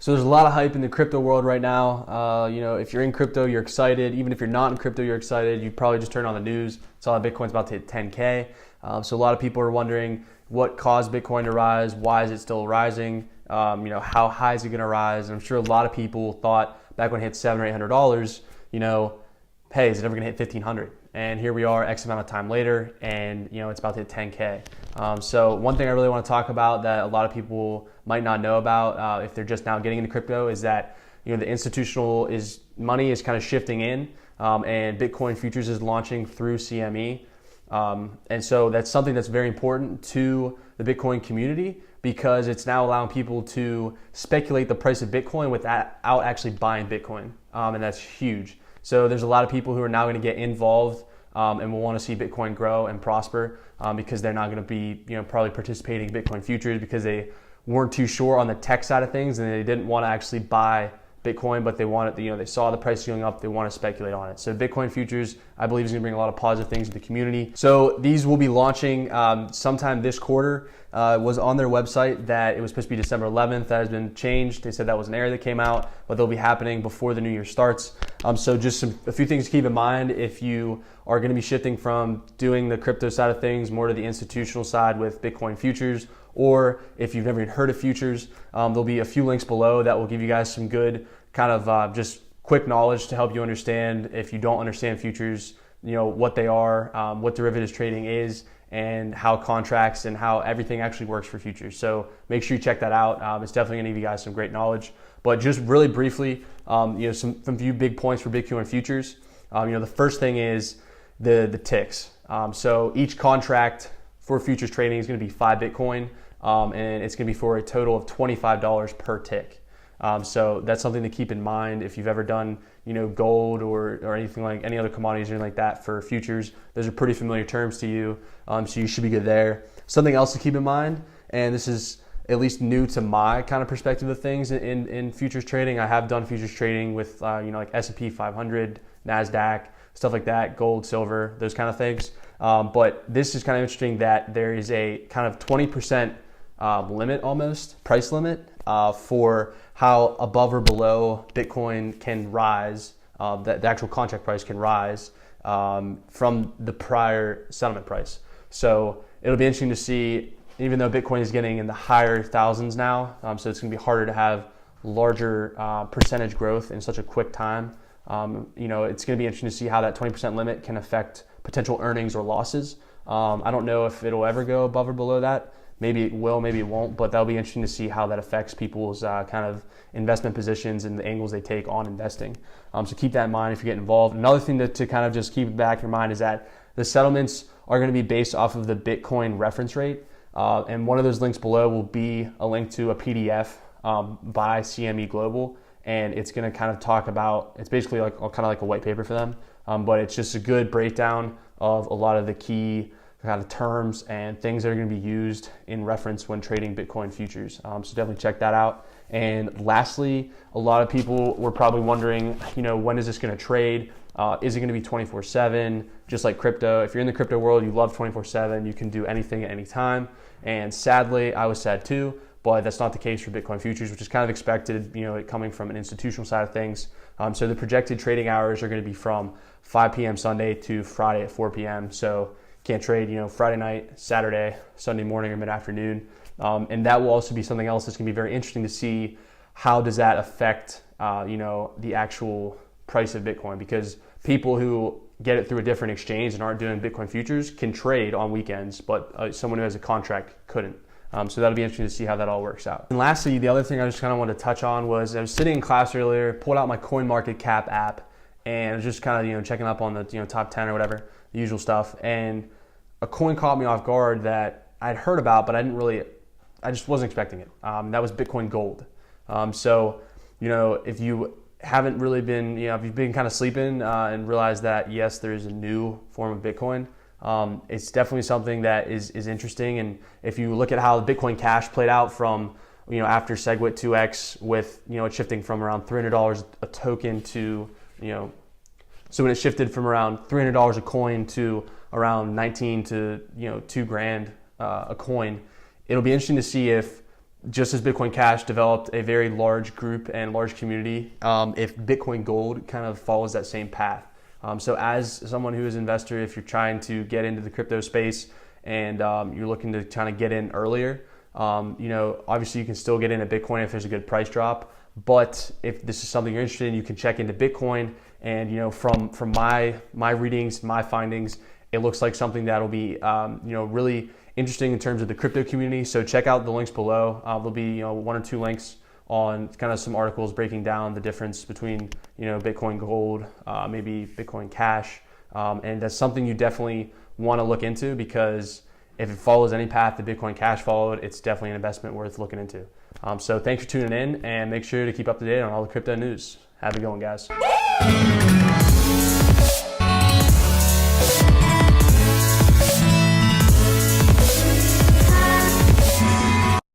So there's a lot of hype in the crypto world right now. If you're in crypto, you're excited. Even if you're not in crypto, you're excited. You probably just turned on the news, saw that Bitcoin's about to hit 10K. So a lot of people are wondering what caused Bitcoin to rise. Why is it still rising? How high is it going to rise? And I'm sure a lot of people thought back when it hit $700 or $800, hey, is it ever going to hit 1,500? And here we are X amount of time later, and it's about to hit 10K. So one thing I really want to talk about that a lot of people might not know about if they're just now getting into crypto is that the institutional money is kind of shifting in, and Bitcoin futures is launching through CME. And so that's something that's very important to the Bitcoin community because it's now allowing people to speculate the price of Bitcoin without actually buying Bitcoin, and that's huge. So there's a lot of people who are now going to get involved and will want to see Bitcoin grow and prosper because they're not going to be probably participating in Bitcoin futures because they weren't too sure on the tech side of things and they didn't want to actually buy Bitcoin, but they wanted, they saw the price going up, they want to speculate on it. So Bitcoin futures, I believe, is going to bring a lot of positive things to the community. So these will be launching sometime this quarter. Was on their website that it was supposed to be December 11th. That has been changed. They said that was an error that came out, but they'll be happening before the new year starts. So just a few things to keep in mind if you are going to be shifting from doing the crypto side of things more to the institutional side with Bitcoin futures, or if you've never even heard of futures, there'll be a few links below that will give you guys some good kind of just quick knowledge to help you understand if you don't understand futures, what they are, what derivatives trading is, and how contracts and how everything actually works for futures. So make sure you check that out. It's definitely gonna give you guys some great knowledge. But just really briefly, some few big points for Bitcoin futures. The first thing is the ticks. So each contract for futures trading is gonna be 5 Bitcoin, and it's gonna be for a total of $25 per tick. So that's something to keep in mind if you've ever done, gold or anything like any other commodities or anything like that for futures. Those are pretty familiar terms to you, so you should be good there. Something else to keep in mind, and this is at least new to my kind of perspective of things in futures trading. I have done futures trading with, like S&P 500, NASDAQ, stuff like that, gold, silver, those kind of things. But this is kind of interesting that there is a kind of 20% limit almost, price limit for how above or below Bitcoin can rise, the actual contract price can rise from the prior settlement price. So it'll be interesting to see, even though Bitcoin is getting in the higher thousands now, so it's going to be harder to have larger percentage growth in such a quick time. It's going to be interesting to see how that 20% limit can affect potential earnings or losses. I don't know if it'll ever go above or below that. Maybe it will, maybe it won't, but that'll be interesting to see how that affects people's kind of investment positions and the angles they take on investing. So keep that in mind if you get involved. Another thing to kind of just keep back in your mind is that the settlements are going to be based off of the Bitcoin reference rate. And one of those links below will be a link to a PDF by CME Global. And it's going to kind of talk about, it's basically like kind of like a white paper for them, but it's just a good breakdown of a lot of the key kind of terms and things that are going to be used in reference when trading Bitcoin futures. So definitely check that out. And lastly, a lot of people were probably wondering, when is this going to trade? Is it going to be 24/7, just like crypto? If you're in the crypto world, you love 24/7. You can do anything at any time. And sadly, I was sad too, but that's not the case for Bitcoin futures, which is kind of expected, it coming from an institutional side of things. So the projected trading hours are going to be from 5 p.m. Sunday to Friday at 4 p.m. So can't trade, Friday night, Saturday, Sunday morning, or mid-afternoon. And that will also be something else that's going to be very interesting to see how does that affect, the actual price of Bitcoin, because people who get it through a different exchange and aren't doing Bitcoin futures can trade on weekends, but someone who has a contract couldn't. So that'll be interesting to see how that all works out. And lastly, the other thing I just kind of wanted to touch on was I was sitting in class earlier, pulled out my CoinMarketCap app, and I was just kind of, checking up on the, top 10 or whatever, the usual stuff. And a coin caught me off guard that I'd heard about, but I just wasn't expecting it. That was Bitcoin Gold. So, if you haven't really been, if you've been kind of sleeping and realized that, yes, there is a new form of Bitcoin, it's definitely something that is interesting. And if you look at how the Bitcoin Cash played out from, after SegWit 2X with, it shifting from around $300 a token to, so when it shifted from around $300 a coin to around 19 to $2,000 a coin, it'll be interesting to see if just as Bitcoin Cash developed a very large group and large community, if Bitcoin Gold kind of follows that same path. So as someone who is an investor, if you're trying to get into the crypto space and you're looking to kind of get in earlier, obviously you can still get into Bitcoin if there's a good price drop. But if this is something you're interested in, you can check into Bitcoin. And from my readings, my findings, it looks like something that'll be really interesting in terms of the crypto community. So check out the links below. There'll be one or two links on kind of some articles breaking down the difference between Bitcoin Gold, maybe Bitcoin Cash, and that's something you definitely want to look into, because if it follows any path that Bitcoin Cash followed, it's definitely an investment worth looking into. So thanks for tuning in, and make sure to keep up to date on all the crypto news. Have a good one, guys.